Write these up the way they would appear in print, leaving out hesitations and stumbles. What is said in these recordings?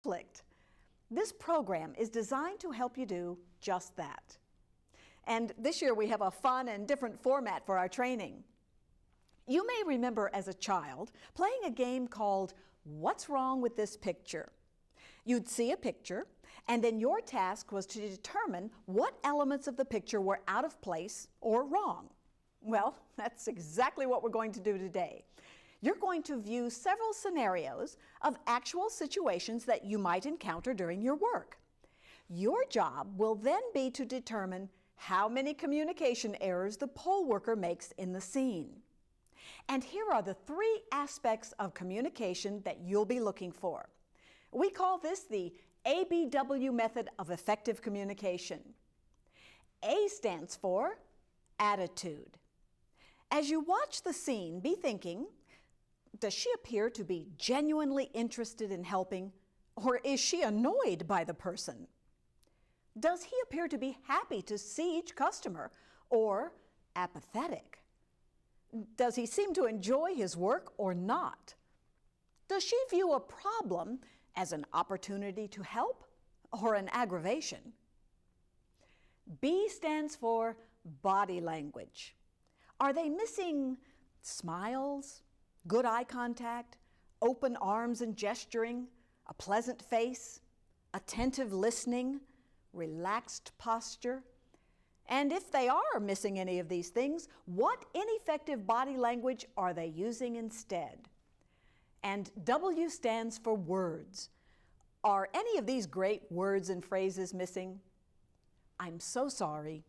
conflict. This program is designed to help you do just that. And this year we have a fun and different format for our training. You may remember as a child playing a game called What's Wrong with This Picture? You'd see a picture, and then your task was to determine what elements of the picture were out of place or wrong. Well, that's exactly what we're going to do today. You're going to view several scenarios of actual situations that you might encounter during your work. Your job will then be to determine how many communication errors the poll worker makes in the scene. And here are the 3 aspects of communication that you'll be looking for. We call this the ABW method of effective communication. A stands for attitude. As you watch the scene, be thinking, does she appear to be genuinely interested in helping, or is she annoyed by the person? Does he appear to be happy to see each customer, or apathetic? Does he seem to enjoy his work or not? Does she view a problem as an opportunity to help or an aggravation? B stands for body language. Are they missing smiles, good eye contact, open arms and gesturing, a pleasant face, attentive listening, relaxed posture? And if they are missing any of these things, what ineffective body language are they using instead? And W stands for words. Are any of these great words and phrases missing? I'm so sorry.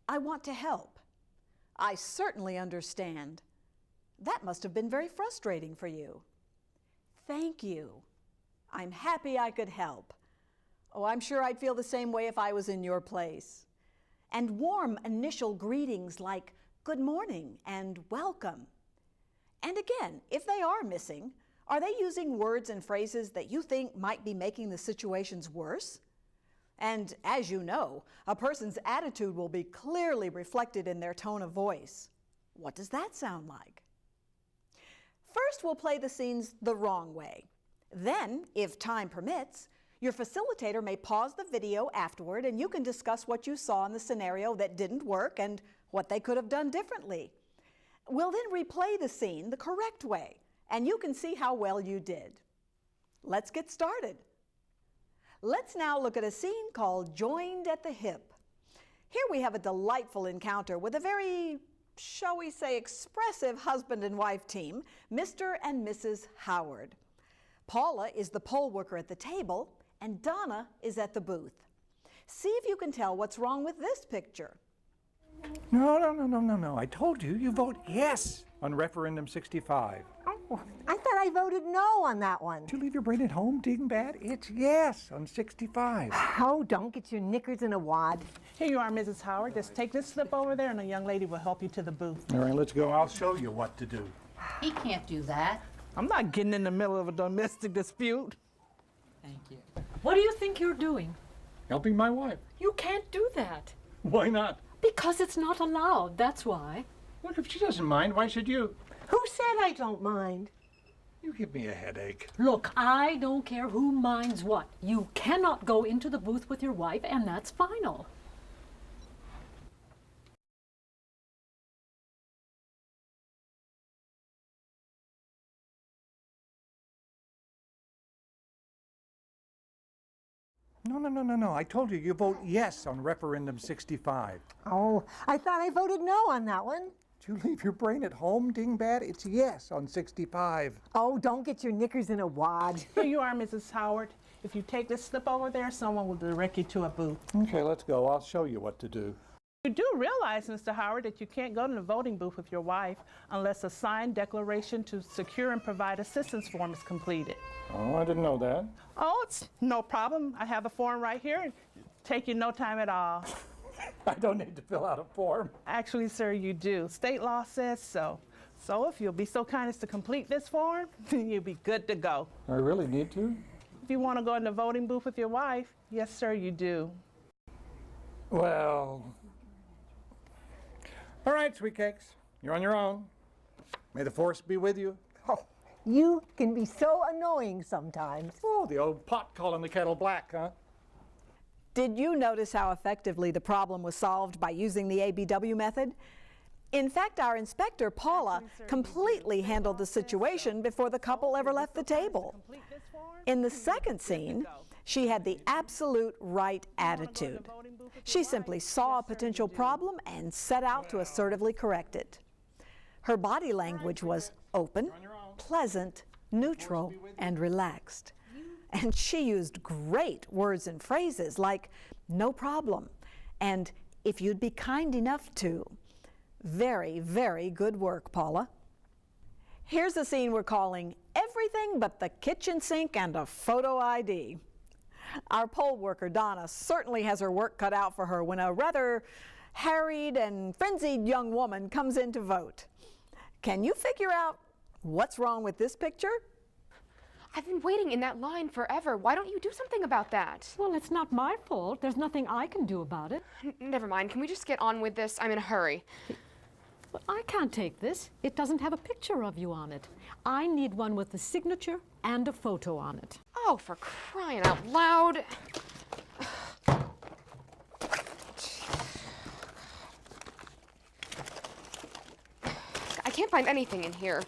I want to help. I certainly understand. That must have been very frustrating for you. Thank you. I'm happy I could help. Oh, I'm sure I'd feel the same way if I was in your place. And warm initial greetings like good morning and welcome. And again, if they are missing, are they using words and phrases that you think might be making the situations worse? And as you know, a person's attitude will be clearly reflected in their tone of voice. What does that sound like? First, we'll play the scenes the wrong way. Then, if time permits, your facilitator may pause the video afterward and you can discuss what you saw in the scenario that didn't work and what they could have done differently. We'll then replay the scene the correct way, and you can see how well you did. Let's get started. Let's now look at a scene called Joined at the Hip. Here we have a delightful encounter with a very, shall we say, expressive husband and wife team, Mr. and Mrs. Howard. Paula is the poll worker at the table, and Donna is at the booth. See if you can tell what's wrong with this picture. No. I told you, you vote yes on referendum 65. Oh, I thought I voted no on that one. Did you leave your brain at home, Dingbat? It's yes on 65. Oh, don't get your knickers in a wad. Here you are, Mrs. Howard. Just take this slip over there and a young lady will help you to the booth. All right, let's go. I'll show you what to do. He can't do that. I'm not getting in the middle of a domestic dispute. Thank you. What do you think you're doing? Helping my wife. You can't do that. Why not? Because it's not allowed, that's why. Look, if she doesn't mind, why should you? Who said I don't mind? You give me a headache. Look, I don't care who minds what. You cannot go into the booth with your wife, and that's final. No. I told you, you vote yes on referendum 65. Oh, I thought I voted no on that one. Did you leave your brain at home, Dingbat? It's yes on 65. Oh, don't get your knickers in a wad. Here you are, Mrs. Howard. If you take this slip over there, someone will direct you to a booth. Okay, let's go. I'll show you what to do. You do realize, Mr. Howard, that you can't go to the voting booth with your wife unless a signed declaration to secure and provide assistance form is completed. Oh, I didn't know that. Oh, it's no problem. I have the form right here. Take you no time at all. I don't need to fill out a form. Actually, sir, you do. State law says so. So if you'll be so kind as to complete this form, you'll be good to go. I really need to? If you want to go in the voting booth with your wife, yes, sir, you do. Well, all right, sweet cakes. You're on your own. May the force be with you. Oh, You can be so annoying sometimes. Oh, the old pot calling the kettle black, huh? Did you notice how effectively the problem was solved by using the ABW method? In fact, our inspector, Paula, completely handled the situation before the couple ever left the table. In the second scene, she had the absolute right attitude. She simply saw a potential problem and set out to assertively correct it. Her body language was open, pleasant, neutral, and relaxed. And she used great words and phrases like, no problem, and if you'd be kind enough to. Very, very good work, Paula. Here's a scene we're calling Everything But the Kitchen Sink and a Photo ID. Our poll worker, Donna, certainly has her work cut out for her when a rather harried and frenzied young woman comes in to vote. Can you figure out what's wrong with this picture? I've been waiting in that line forever. Why don't you do something about that? Well, it's not my fault. There's nothing I can do about it. Never mind. Can we just get on with this? I'm in a hurry. But I can't take this. It doesn't have a picture of you on it. I need one with a signature and a photo on it. Oh, for crying out loud. I can't find anything in here.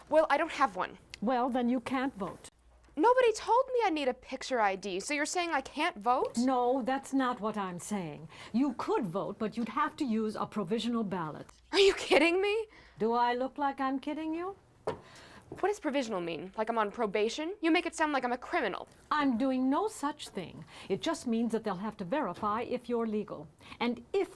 Well, I don't have one. Well, then you can't vote. Nobody told me I need a picture ID, so you're saying I can't vote? No, that's not what I'm saying. You could vote, but you'd have to use a provisional ballot. Are you kidding me? Do I look like I'm kidding you? What does provisional mean? Like I'm on probation? You make it sound like I'm a criminal. I'm doing no such thing. It just means that they'll have to verify if you're legal. And if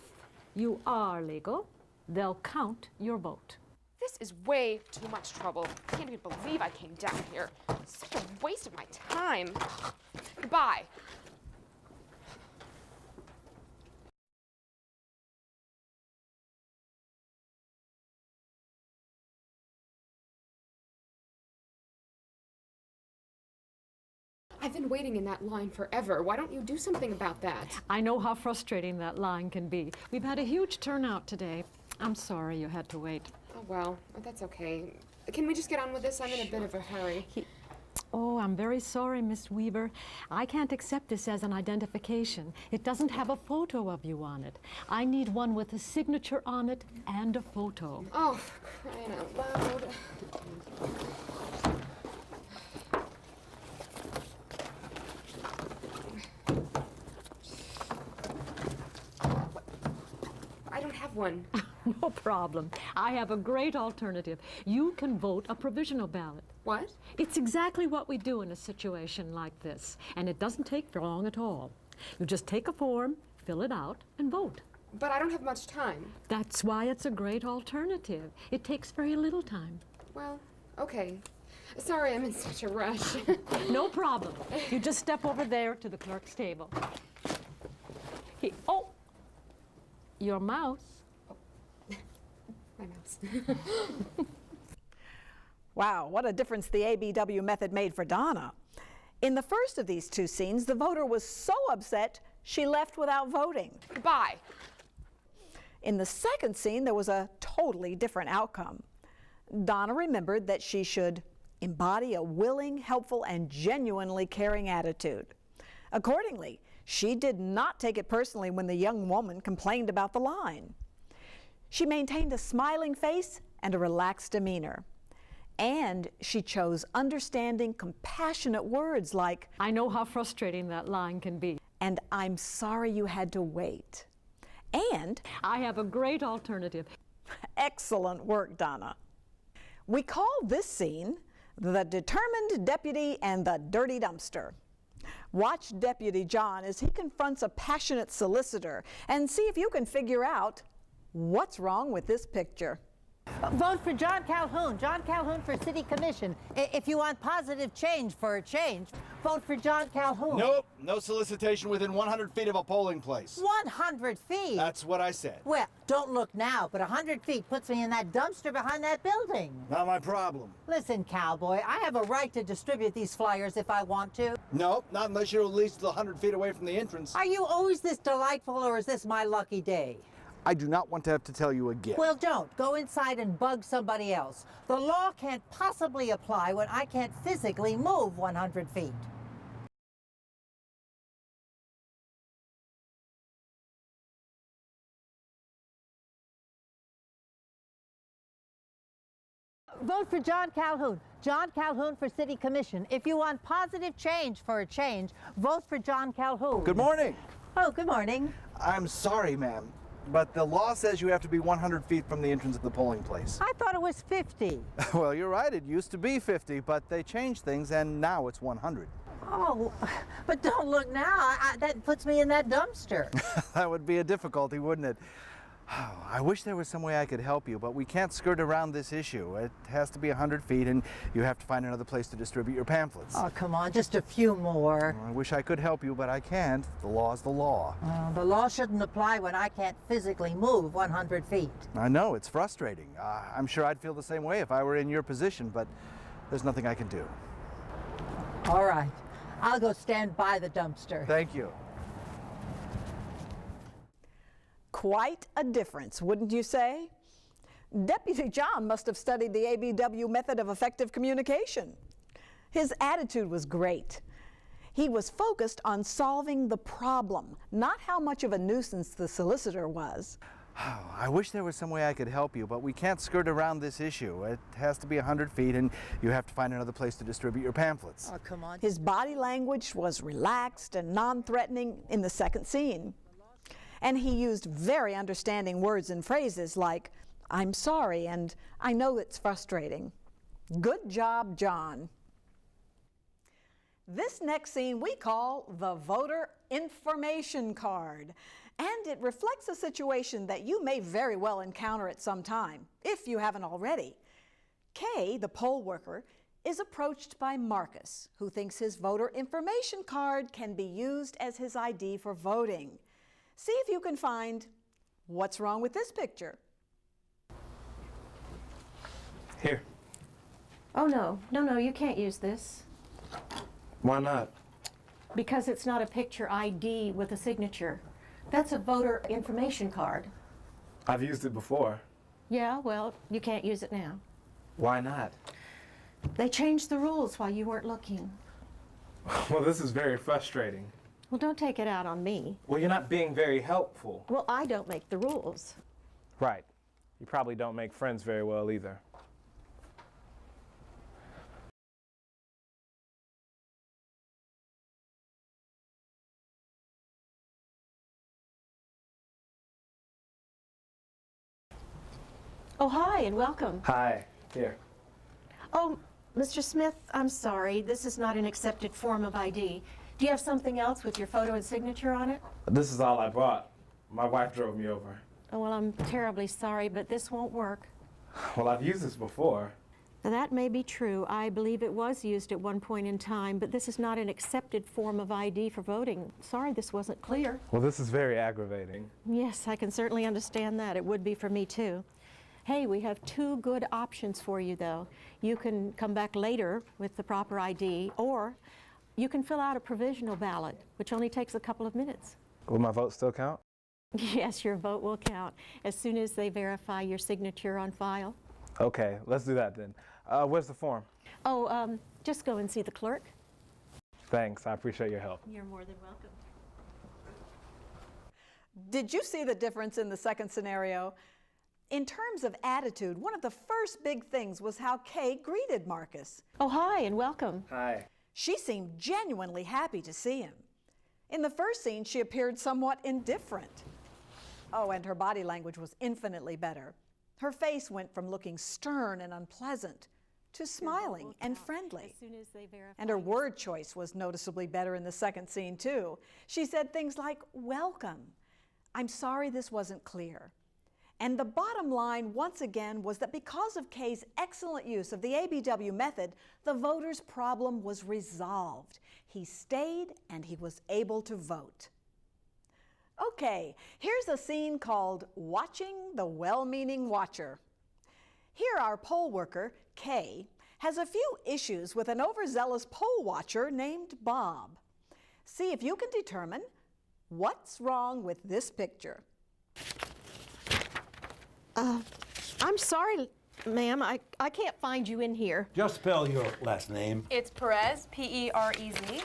you are legal, they'll count your vote. This is way too much trouble. I can't even believe I came down here. It's such a waste of my time. Goodbye. I've been waiting in that line forever. Why don't you do something about that? I know how frustrating that line can be. We've had a huge turnout today. I'm sorry you had to wait. Oh, well, that's okay. Can we just get on with this? I'm in a bit of a hurry. Oh, I'm very sorry, Miss Weaver. I can't accept this as an identification. It doesn't have a photo of you on it. I need one with a signature on it and a photo. Oh, for crying out loud. I don't have one. No problem. I have a great alternative. You can vote a provisional ballot. What? It's exactly what we do in a situation like this, and it doesn't take long at all. You just take a form, fill it out, and vote. But I don't have much time. That's why it's a great alternative. It takes very little time. Well, okay. Sorry I'm in such a rush. No problem. You just step over there to the clerk's table. Oh, your mouse. My mouse. Wow, what a difference the ABW method made for Donna. In the first of these two scenes, the voter was so upset she left without voting. Goodbye. In the second scene, there was a totally different outcome. Donna remembered that she should embody a willing, helpful, and genuinely caring attitude. Accordingly, she did not take it personally when the young woman complained about the line. She maintained a smiling face and a relaxed demeanor. And she chose understanding, compassionate words like, I know how frustrating that line can be. and I'm sorry you had to wait. And I have a great alternative. excellent work, Donna. We call this scene the Determined Deputy and the Dirty Dumpster. Watch Deputy John as he confronts a passionate solicitor and see if you can figure out what's wrong with this picture. Vote for John Calhoun. John Calhoun for City Commission. If you want positive change for a change, vote for John Calhoun. Nope, no solicitation within 100 feet of a polling place. 100 feet? That's what I said. Well, don't look now, but 100 feet puts me in that dumpster behind that building. Not my problem. Listen, cowboy, I have a right to distribute these flyers if I want to. Nope, not unless you're at least 100 feet away from the entrance. Are you always this delightful, or is this my lucky day? I do not want to have to tell you again. Well, don't. Go inside and bug somebody else. The law can't possibly apply when I can't physically move 100 feet. Vote for John Calhoun. John Calhoun for City Commission. If you want positive change for a change, vote for John Calhoun. Good morning. Oh, good morning. I'm sorry, ma'am, but the law says you have to be 100 feet from the entrance of the polling place. I thought it was 50. Well, you're right. It used to be 50, but they changed things, and now it's 100. Oh, but don't look now. That puts me in that dumpster. That would be a difficulty, wouldn't it? I wish there was some way I could help you, but we can't skirt around this issue. It has to be 100 feet, and you have to find another place to distribute your pamphlets. Oh, come on, just a few more. I wish I could help you, but I can't. The law's the law. The law shouldn't apply when I can't physically move 100 feet. I know, it's frustrating. I'm sure I'd feel the same way if I were in your position, but there's nothing I can do. All right, I'll go stand by the dumpster. Thank you. Quite a difference, wouldn't you say? Deputy John must have studied the ABW method of effective communication. His attitude was great. He was focused on solving the problem, not how much of a nuisance the solicitor was. I wish there was some way I could help you, but we can't skirt around this issue. It has to be 100 feet, and you have to find another place to distribute your pamphlets. Oh, come on. His body language was relaxed and non-threatening in the second scene. And he used very understanding words and phrases like, "I'm sorry," and "I know it's frustrating." Good job, John. This next scene we call the voter information card. And it reflects a situation that you may very well encounter at some time, if you haven't already. Kay, the poll worker, is approached by Marcus, who thinks his voter information card can be used as his ID for voting. See if you can find what's wrong with this picture. Here. Oh, no, you can't use this. Why not? Because it's not a picture ID with a signature. That's a voter information card. I've used it before. Yeah, well, you can't use it now. Why not? They changed the rules while you weren't looking. Well, this is very frustrating. Well, don't take it out on me. Well, you're not being very helpful. Well, I don't make the rules. Right. You probably don't make friends very well either. Oh, hi, and welcome. Hi. Here. Oh, Mr. Smith, I'm sorry. This is not an accepted form of ID. Do you have something else with your photo and signature on it? This is all I brought. My wife drove me over. Oh, well, I'm terribly sorry, but this won't work. Well, I've used this before. Now, that may be true. I believe it was used at one point in time, but this is not an accepted form of ID for voting. Sorry, this wasn't clear. Well, this is very aggravating. Yes, I can certainly understand that. It would be for me, too. Hey, we have two good options for you, though. You can come back later with the proper ID, or you can fill out a provisional ballot, which only takes a couple of minutes. Will my vote still count? Yes, your vote will count as soon as they verify your signature on file. Okay, let's do that then. Where's the form? Oh, just go and see the clerk. Thanks, I appreciate your help. You're more than welcome. Did you see the difference in the second scenario? In terms of attitude, one of the first big things was how Kay greeted Marcus. Oh, hi, and welcome. Hi. She seemed genuinely happy to see him. In the first scene, she appeared somewhat indifferent. Oh, and her body language was infinitely better. Her face went from looking stern and unpleasant to smiling and friendly. And her word choice was noticeably better in the second scene, too. She said things like, "Welcome. I'm sorry this wasn't clear." And the bottom line, once again, was that because of Kay's excellent use of the ABW method, the voter's problem was resolved. He stayed and he was able to vote. Okay, here's a scene called Watching the Well-Meaning Watcher. Here our poll worker, Kay, has a few issues with an overzealous poll watcher named Bob. See if you can determine what's wrong with this picture. I'm sorry, ma'am. I can't find you in here. Just spell your last name. It's Perez, P-E-R-E-Z.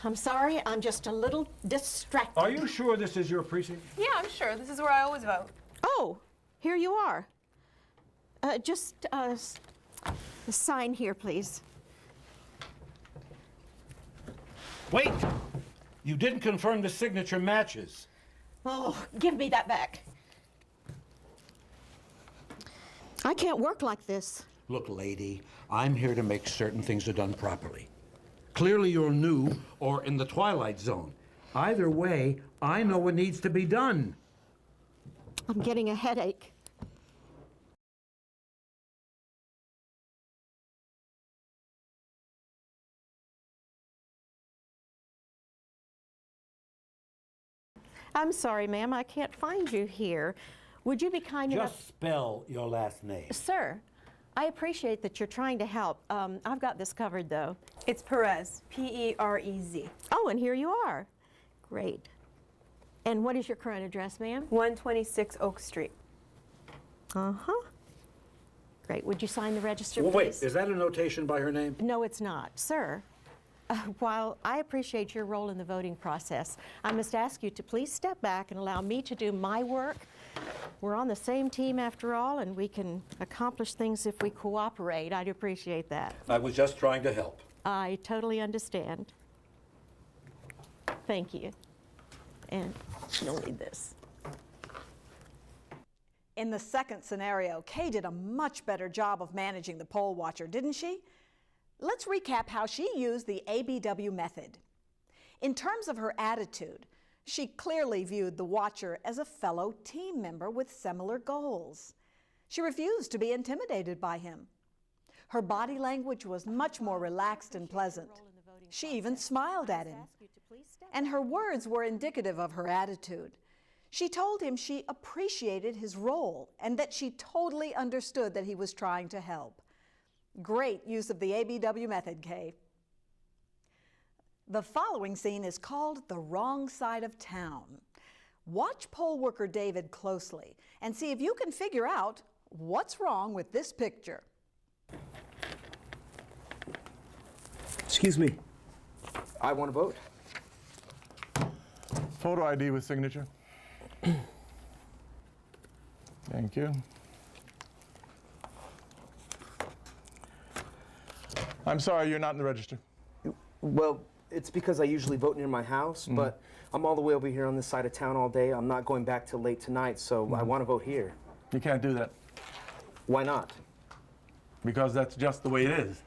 I'm sorry, I'm just a little distracted. Are you sure this is your precinct? Yeah, I'm sure. This is where I always vote. Oh, here you are. Just sign here, please. Wait! You didn't confirm the signature matches. Oh, give me that back. I can't work like this. Look, lady, I'm here to make certain things are done properly. Clearly you're new or in the twilight zone. Either way, I know what needs to be done. I'm getting a headache. I'm sorry, ma'am, I can't find you here. Would you be kind enough? Just spell your last name. Sir, I appreciate that you're trying to help. I've got this covered, though. It's Perez, P-E-R-E-Z. Oh, and here you are. Great. And what is your current address, ma'am? 126 Oak Street. Uh-huh. Great. Would you sign the register, Well, wait, please? is that a notation by her name? No, it's not. Sir, while I appreciate your role in the voting process, I must ask you to please step back and allow me to do my work. We're on the same team after all, and we can accomplish things if we cooperate. I'd appreciate that. I was just trying to help. I totally understand. Thank you. And you'll need this. In the second scenario, Kay did a much better job of managing the poll watcher, didn't she? Let's recap how she used the ABW method. In terms of her attitude, she clearly viewed the watcher as a fellow team member with similar goals. She refused to be intimidated by him. Her body language was much more relaxed and pleasant. She even smiled at him. And her words were indicative of her attitude. She told him she appreciated his role and that she totally understood that he was trying to help. Great use of the ABW method, Kay. The following scene is called The Wrong Side of Town. Watch poll worker David closely and see if you can figure out what's wrong with this picture. Excuse me. I want to vote. Photo ID with signature. Thank you. I'm sorry, you're not in the register. Well, it's because I usually vote near my house, but I'm all the way over here on this side of town all day. I'm not going back till late tonight, so I want to vote here. You can't do that. Why not? Because that's just the way it is.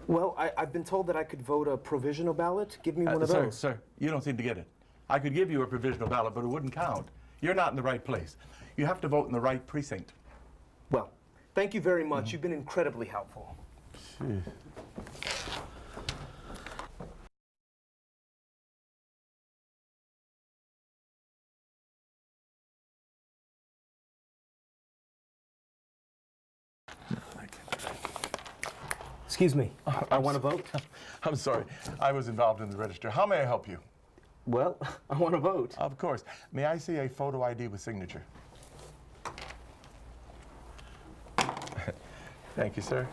Well, I've been told that I could vote a provisional ballot. Give me one of those. Sir, you don't seem to get it. I could give you a provisional ballot, but it wouldn't count. You're not in the right place. You have to vote in the right precinct. Well, thank you very much. You've been incredibly helpful. Jeez. Excuse me. I want to vote. I'm sorry. I was involved in the register. How may I help you? Well, I want to vote. Of course. May I see a photo ID with signature? Thank you, sir.